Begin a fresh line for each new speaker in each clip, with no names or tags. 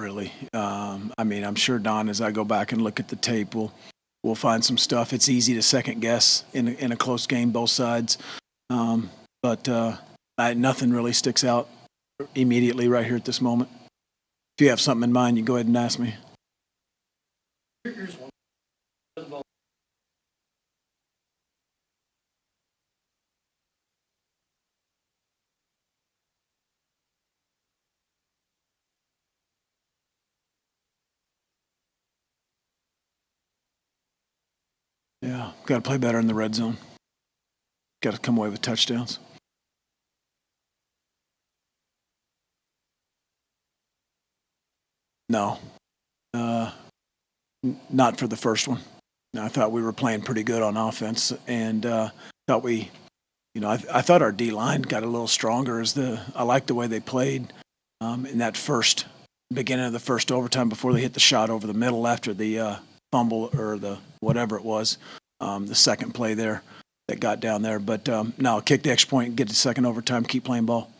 really. I mean, I'm sure Don, as I go back and look at the tape, we'll find some stuff. It's easy to second guess in a close game, both sides. But nothing really sticks out immediately right here at this moment. If you have something in mind, you go ahead and ask me.
Here's one.
Yeah, got to play better in the red zone. Got to come away with touchdowns. No, not for the first one. I thought we were playing pretty good on offense, and thought we, I thought our D line got a little stronger. I liked the way they played in that beginning of the first overtime before they hit the shot over the middle after the fumble or the whatever it was, the second play there that got down there. But no, kick the extra point, get the second overtime, keep playing ball.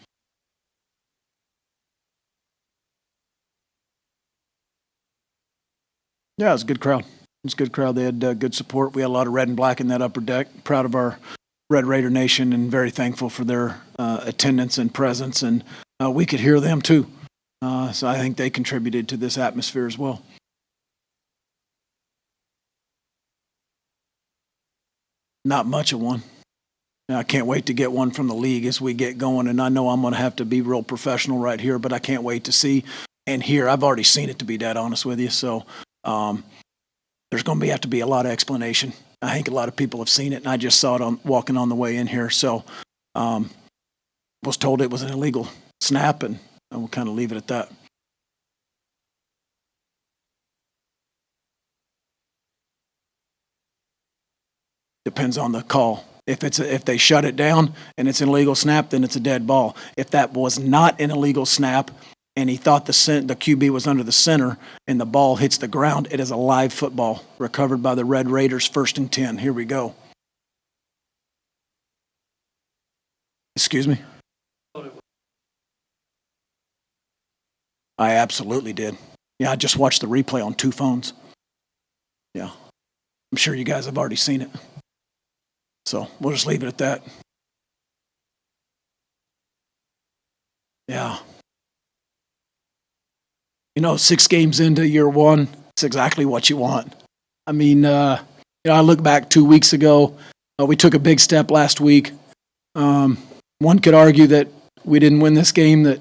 Yeah, it was a good crowd. It was a good crowd. They had good support. We had a lot of red and black in that upper deck. Proud of our Red Raider Nation and very thankful for their attendance and presence. And we could hear them too. So I think they contributed to this atmosphere as well. Not much of one. I can't wait to get one from the league as we get going. And I know I'm going to have to be real professional right here, but I can't wait to see and hear. I've already seen it, to be dead honest with you. So there's going to have to be a lot of explanation. I think a lot of people have seen it, and I just saw it walking on the way in here. So was told it was an illegal snap, and we'll kind of leave it at that. Depends on the call. If they shut it down and it's an illegal snap, then it's a dead ball. If that was not an illegal snap and he thought the QB was under the center and the ball hits the ground, it is a live football recovered by the Red Raiders, 1st and 10. Here we go. Excuse me? I absolutely did. Yeah, I just watched the replay on 2 phones. Yeah. I'm sure you guys have already seen it. So we'll just leave it at that. Yeah. 6 games into year one, it's exactly what you want. I mean, I look back 2 weeks ago. We took a big step last week. One could argue that we didn't win this game, that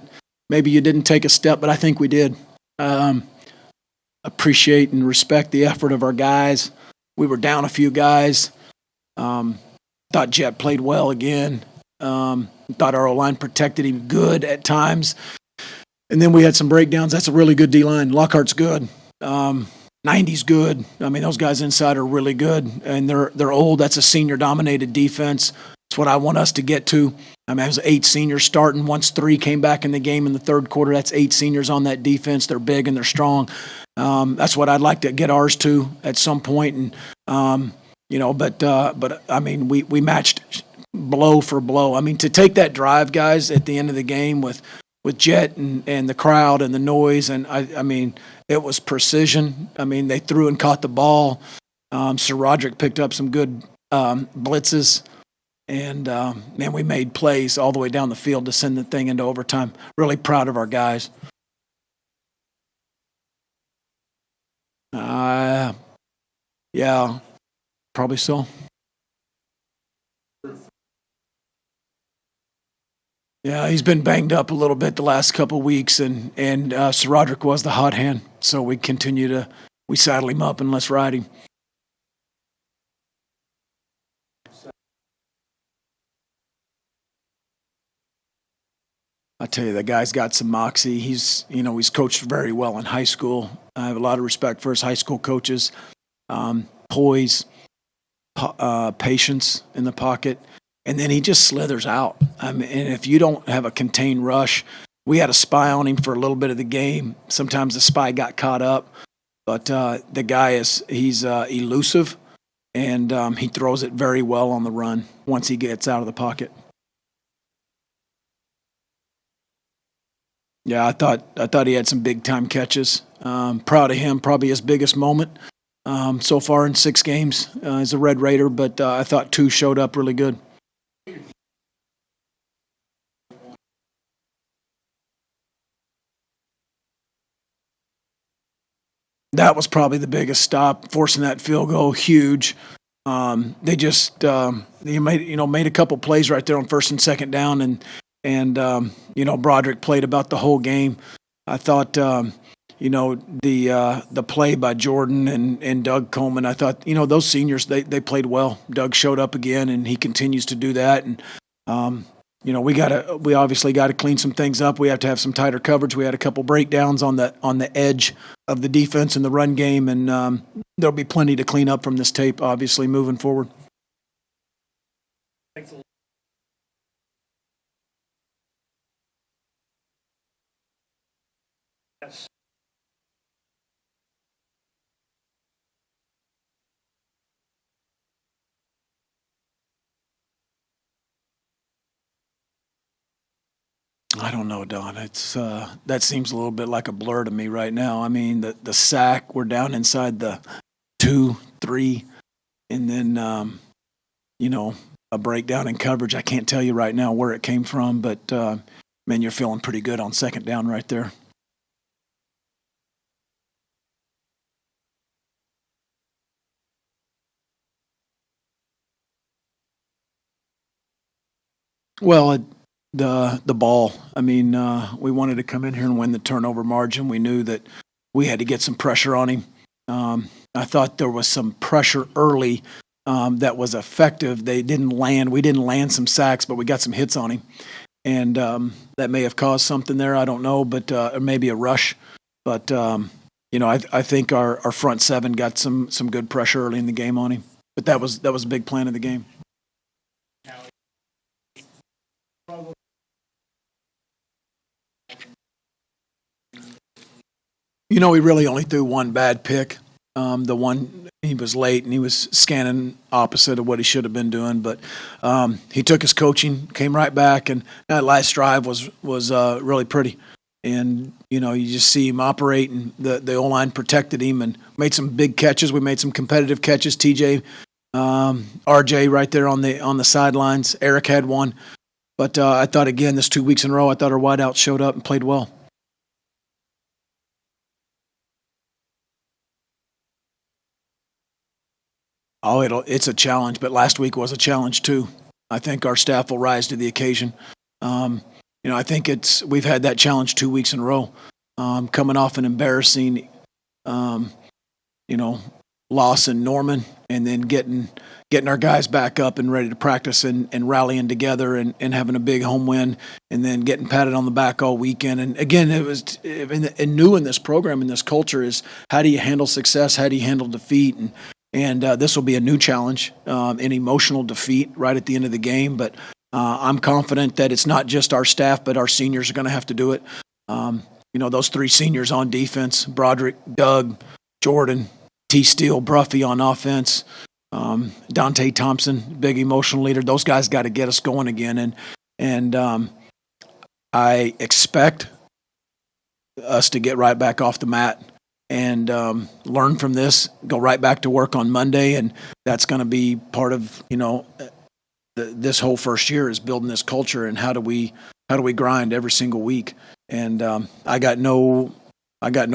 maybe you didn't take a step, but I think we did. Appreciate and respect the effort of our guys. We were down a few guys. Thought Jet played well again. Thought our O-line protected him good at times. And then we had some breakdowns. That's a really good D-line. Lockhart's good. 90's good. I mean, those guys inside are really good. And they're old. That's a senior-dominated defense. That's what I want us to get to. I mean, it was 8 seniors starting. Once 3 came back in the game in the third quarter, that's 8 seniors on that defense. They're big and they're strong. That's what I'd like to get ours to at some point. And, but I mean, we matched blow for blow. I mean, to take that drive, guys, at the end of the game with Jet and the crowd and the noise, and I mean, it was precision. I mean, they threw and caught the ball. Sir Roderick picked up some good blitzes, and man, we made plays all the way down the field to send the thing into overtime. Really proud of our guys. Yeah, probably so. Yeah, he's been banged up a little bit the last couple of weeks, and Sir Roderick was the hot hand, so we saddle him up and let's ride him. I tell you, the guy's got some moxie. He's coached very well in high school. I have a lot of respect for his high school coaches. Poise, patience in the pocket. And then he just slithers out. I mean, and if you don't have a contained rush, we had a spy on him for a little bit of the game. Sometimes the spy got caught up, but the guy he's elusive, and he throws it very well on the run once he gets out of the pocket. Yeah, I thought he had some big time catches. Proud of him. Probably his biggest moment so far in 6 games as a Red Raider. But I thought 2 showed up really good. That was probably the biggest stop, forcing that field goal, huge. They just made a couple plays right there on first and second down, and Broderick played about the whole game. I thought the play by Jordan and Doug Coleman. I thought those seniors they played well. Doug showed up again, and he continues to do that. And we obviously got to clean some things up. We have to have some tighter coverage. We had a couple breakdowns on the edge of the defense in the run game, and there'll be plenty to clean up from this tape, obviously, moving forward.
Thanks a lot. Yes.
I don't know, Don. It's that seems a little bit like a blur to me right now. I mean, the sack, we're down inside the 2, 3, and then a breakdown in coverage. I can't tell you right now where it came from, but man, you're feeling pretty good on second down right there. Well, the ball. I mean, we wanted to come in here and win the turnover margin. We knew that we had to get some pressure on him. I thought there was some pressure early that was effective. They didn't land. We didn't land some sacks, but we got some hits on him, and that may have caused something there. I don't know, but or maybe a rush. But I think our front seven got some good pressure early in the game on him. But that was a big plan of the game. He really only threw one bad pick. The one he was late and he was scanning opposite of what he should have been doing. But he took his coaching, came right back, and that last drive was really pretty. And you just see him operate, and the O line protected him and made some big catches. We made some competitive catches. TJ, RJ, right there on the sidelines. Eric had one. But I thought again this 2 weeks in a row, I thought our wideouts showed up and played well. Oh, it's a challenge, but last week was a challenge too. I think our staff will rise to the occasion. I think we've had that challenge 2 weeks in a row, coming off an embarrassing, loss in Norman, and then getting our guys back up and ready to practice and rallying together and having a big home win, and then getting patted on the back all weekend. And again, it was and new in this program, in this culture, is how do you handle success? How do you handle defeat? And this will be a new challenge, an emotional defeat right at the end of the game. But I'm confident that it's not just our staff, but our seniors are going to have to do it. Those 3 seniors on defense, Broderick, Doug, Jordan, T. Steele, Bruffy on offense, Dante Thompson, big emotional leader. Those guys got to get us going again. And I expect us to get right back off the mat and learn from this, go right back to work on Monday. And that's going to be part of, this whole first year is building this culture, and how do we grind every single week. And I got no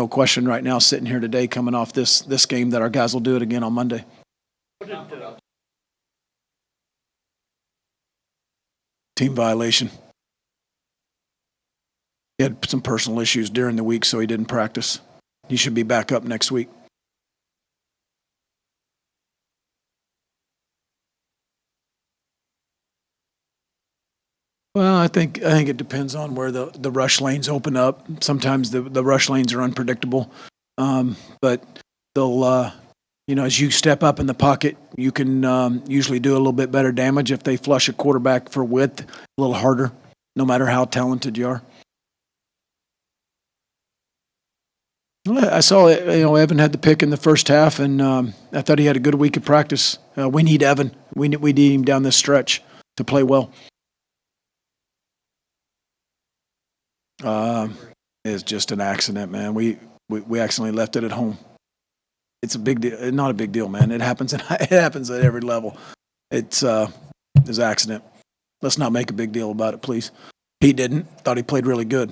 question right now sitting here today coming off this game that our guys will do it again on Monday. Team violation. He had some personal issues during the week, so he didn't practice. He should be back up next week. Well, I think it depends on where the rush lanes open up. Sometimes the rush lanes are unpredictable, but they'll as you step up in the pocket, you can usually do a little bit better damage if they flush a quarterback for width a little harder, no matter how talented you are. Well, I saw Evan had the pick in the first half, and I thought he had a good week of practice. We need Evan. We need him down this stretch to play well. is just an accident, man. We accidentally left it at home. It's a big deal. Not a big deal, man. It happens. It happens at every level. It's an accident. Let's not make a big deal about it, please. He didn't. Thought he played really good.